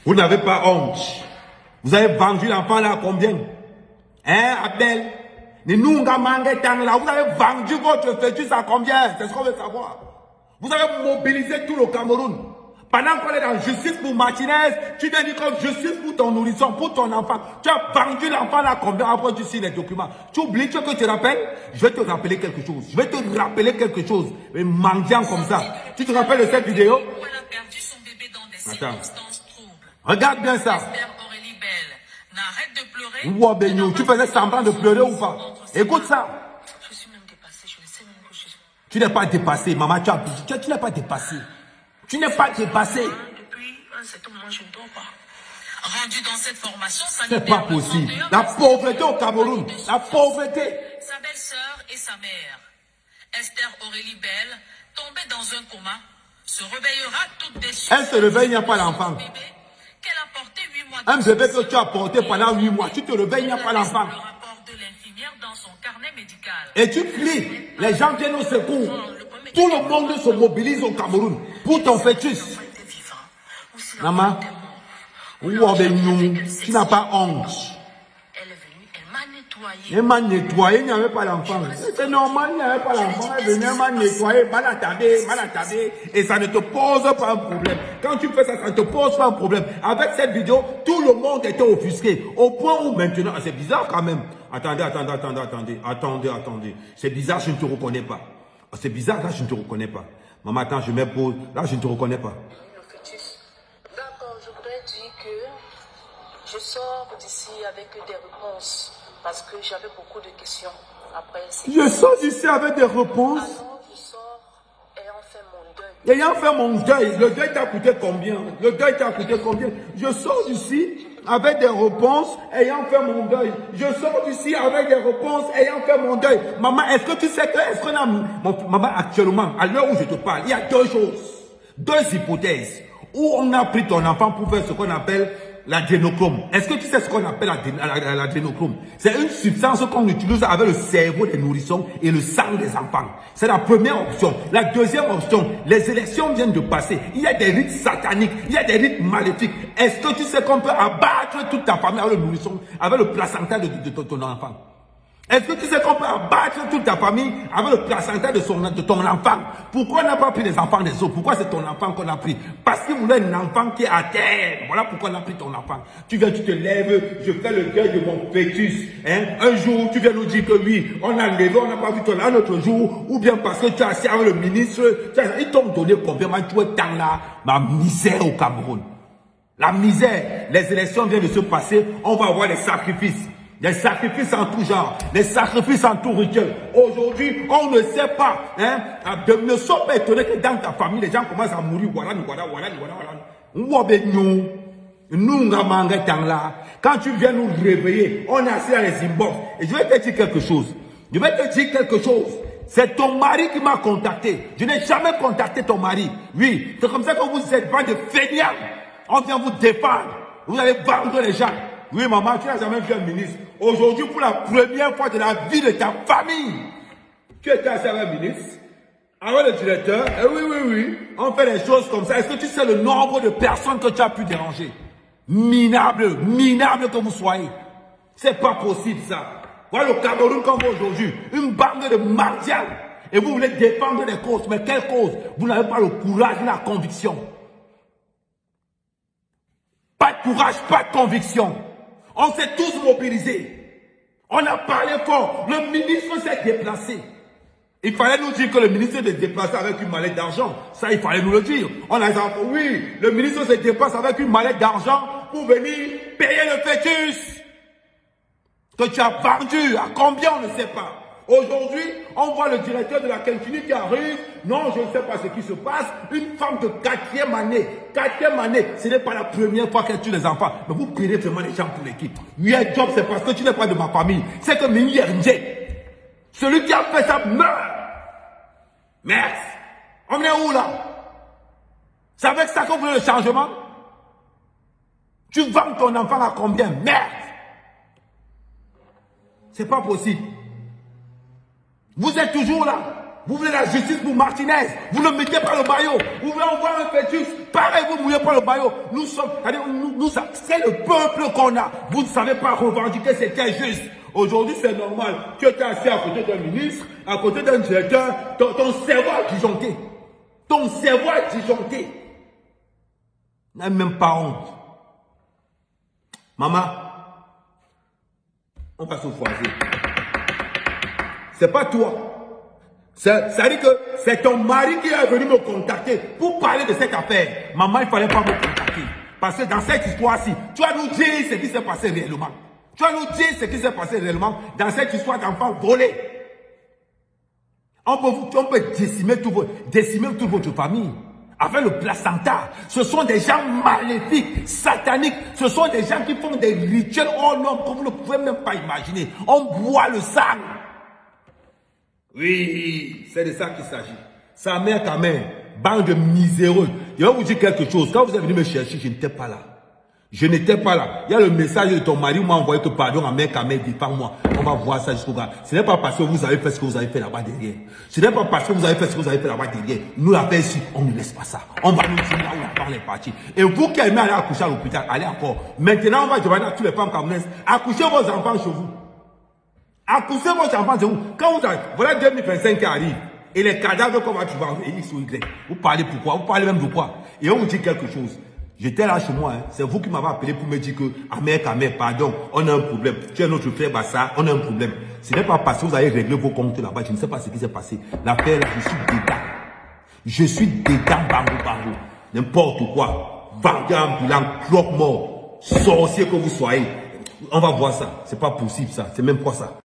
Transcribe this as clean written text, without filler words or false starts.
Vous n'avez pas honte. Vous avez vendu l'enfant là à combien? Hein, Abdel? Vous avez vendu votre fœtus à combien? C'est ce qu'on veut savoir. Vous avez mobilisé tout le Cameroun. Pendant qu'on est dans justice pour Martinez, tu viens dire que justice pour ton nourrisson, pour ton enfant. Tu as vendu l'enfant là combien après tu signes les documents? Tu oublies que tu te rappelles? Je vais te rappeler quelque chose. Je vais te rappeler quelque chose. Mais mendiant comme ça. Tu te rappelles de cette vidéo? Elle a perdu son bébé dans des circonstances troubles. Regarde bien ça. Esther Aurélie Belle n'arrête de pleurer. Ouah, Benyo, tu faisais semblant de pleurer ou pas? Écoute ça. Je suis même dépassée. Je ne sais même que je suis. Tu n'es pas dépassé, maman. Tu n'es pas dépassé. Tu n'es pas dépassé. Depuis un certain moment, je ne dors pas. Rendu dans cette formation C'est pas possible. La pauvreté au Cameroun. La pauvreté. Sa belle-sœur et sa mère. Esther Aurélie Belle, tombée dans un coma, se réveillera toute déçue. Elle se réveille, il n'y a pas l'enfant. Qu'elle a porté 8 mois. Un bébé que tu as porté pendant 8 mois. Tu te réveilles, il n'y a pas l'enfant. Le rapport de l'infirmière dans son carnet médical. Et tu cries. Les gens viennent au secours. Tout le monde se mobilise au Cameroun pour ton fœtus. Maman, tu n'as pas honte. Elle est venue, elle m'a nettoyé. Elle m'a nettoyé, il n'y avait pas l'enfant. C'est normal, il n'y avait pas l'enfant. Elle venait, elle m'a nettoyé, mal attardé. Et ça ne te pose pas un problème. Quand tu fais ça, ça ne te pose pas un problème. Avec cette vidéo, tout le monde était offusqué. Au point où maintenant, c'est bizarre quand même. Attendez. C'est bizarre, je ne te reconnais pas. C'est bizarre, là, je ne te reconnais pas. Maman, attends, je mets pause. Là, je ne te reconnais pas. D'accord, je voudrais dire que je sors d'ici avec des réponses parce que j'avais beaucoup de questions après. Je sors d'ici avec des réponses. Alors, je sors ayant fait mon deuil. Ayant fait mon deuil, le deuil t'a coûté combien? Je sors d'ici avec des réponses, ayant fait mon deuil. Je sors d'ici avec des réponses, ayant fait mon deuil. Maman, est-ce que tu sais que, maman, actuellement, à l'heure où je te parle, il y a deux choses, deux hypothèses, où on a pris ton enfant pour faire ce qu'on appelle l'adénochrome. Est-ce que tu sais ce qu'on appelle l'adénochrome? C'est une substance qu'on utilise avec le cerveau des nourrissons et le sang des enfants. C'est la première option. La deuxième option, les élections viennent de passer. Il y a des rites sataniques, il y a des rites maléfiques. Est-ce que tu sais qu'on peut abattre toute ta famille avec le nourrisson, avec le placenta de ton enfant? Est-ce que tu sais qu'on peut abattre toute ta famille avec le placenta de ton enfant? Pourquoi on n'a pas pris les enfants des autres? Pourquoi c'est ton enfant qu'on a pris? Parce qu'il voulait un enfant qui est à terre. Voilà pourquoi on a pris ton enfant. Tu viens, tu te lèves, je fais le deuil de mon fœtus. Un jour, tu viens nous dire que oui, on a levé, on n'a pas vu ton un autre jour. Ou bien parce que tu as assis avec le ministre. Ils t'ont donné combien de temps là? Ma misère au Cameroun. La misère. Les élections viennent de se passer. On va avoir les sacrifices. Des sacrifices en tout genre, des sacrifices en tout rituel. Aujourd'hui, on ne sait pas, ne sois pas étonné que dans ta famille, les gens commencent à mourir. Quand tu viens nous réveiller, on est assis dans les inbox. Et je vais te dire quelque chose. C'est ton mari qui m'a contacté. Je n'ai jamais contacté ton mari. Oui, c'est comme ça que vous êtes pas de fainéants. On vient vous défendre. Vous allez vendre les gens. Oui, maman, tu n'as jamais vu un ministre. Aujourd'hui, pour la première fois de la vie de ta famille, tu étais assis avec un ministre, avec le directeur. Et oui. On fait des choses comme ça. Est-ce que tu sais le nombre de personnes que tu as pu déranger? Minable que vous soyez. C'est pas possible ça. Voilà le Cameroun comme aujourd'hui. Une bande de mendiants. Et vous voulez défendre des causes. Mais quelle cause? Vous n'avez pas le courage ni la conviction. Pas de courage, pas de conviction. On s'est tous mobilisés. On a parlé fort. Le ministre s'est déplacé. Il fallait nous dire que le ministre s'est déplacé avec une mallette d'argent. Ça, il fallait nous le dire. On a dit, oui, le ministre se déplace avec une mallette d'argent pour venir payer le fœtus. Que tu as vendu. À combien, on ne sait pas. Aujourd'hui, on voit le directeur de la Quintini qui arrive. Non, je ne sais pas ce qui se passe. Une femme de 4e année. 4e année, ce n'est pas la première fois qu'elle tue les enfants. Mais vous prenez vraiment les gens pour l'équipe. Oui, un job, c'est parce que tu n'es pas de ma famille. C'est que celui qui a fait ça meurt. Merde. On est où là? C'est avec ça qu'on veut le changement? Tu vends ton enfant à combien? Merde. C'est pas possible. Vous êtes toujours là. Vous voulez la justice pour Martinez. Vous ne mettez pas le maillot. Vous voulez envoyer un fœtus. Pareil, vous ne mouillez pas le maillot. Nous sommes, c'est le peuple qu'on a. Vous ne savez pas revendiquer ce qui est juste. Aujourd'hui, c'est normal. Tu étais assis à côté d'un ministre, à côté d'un directeur. Ton cerveau a disjoncté. Ton cerveau a disjoncté. N'a même pas honte. Maman, on va se choisir. C'est pas toi. Ça veut dire que c'est ton mari qui est venu me contacter pour parler de cette affaire. Maman, il ne fallait pas me contacter. Parce que dans cette histoire-ci, tu vas nous dire ce qui s'est passé réellement. Tu vas nous dire ce qui s'est passé réellement dans cette histoire d'enfants volés. On peut décimer toute votre famille. Avec le placenta, ce sont des gens maléfiques, sataniques. Ce sont des gens qui font des rituels hors normes comme vous ne pouvez même pas imaginer. On boit le sang. Oui, c'est de ça qu'il s'agit. Sa mère, ta mère, bande de miséreux. Je vais vous dire quelque chose. Quand vous êtes venu me chercher, je n'étais pas là. Je n'étais pas là. Il y a le message de ton mari m'a envoyé que pardon à mère, Kamel, défends-moi. On va voir ça jusqu'au gars. Ce n'est pas parce que vous avez fait ce que vous avez fait là-bas derrière. Ce n'est pas parce que vous avez fait ce que vous avez fait là-bas derrière. Nous, la paix ici, on ne laisse pas ça. On va nous dire là où la parole est partie. Et vous qui aimez aller accoucher à l'hôpital, allez encore. Maintenant, on va demander à tous les femmes camerounaises, accouchez vos enfants chez vous. Accouchez vos enfants chez vous. Quand vous avez, voilà 2025 qui arrive. Et les cadavres qu'on va trouver X ou Y. Vous parlez pourquoi? Vous parlez même de quoi? Et on vous dit quelque chose. J'étais là chez moi, hein. C'est vous qui m'avez appelé pour me dire que, Ahmed, pardon, on a un problème. Tu es notre frère Bassa, on a un problème. Ce n'est pas parce que vous avez réglé vos comptes là-bas, je ne sais pas ce qui s'est passé. L'affaire là, je suis dedans. Je suis dedans, bango. N'importe quoi. Vendeur ambulant, cloque mort, sorcier que vous soyez. On va voir ça. C'est pas possible ça. C'est même pas ça.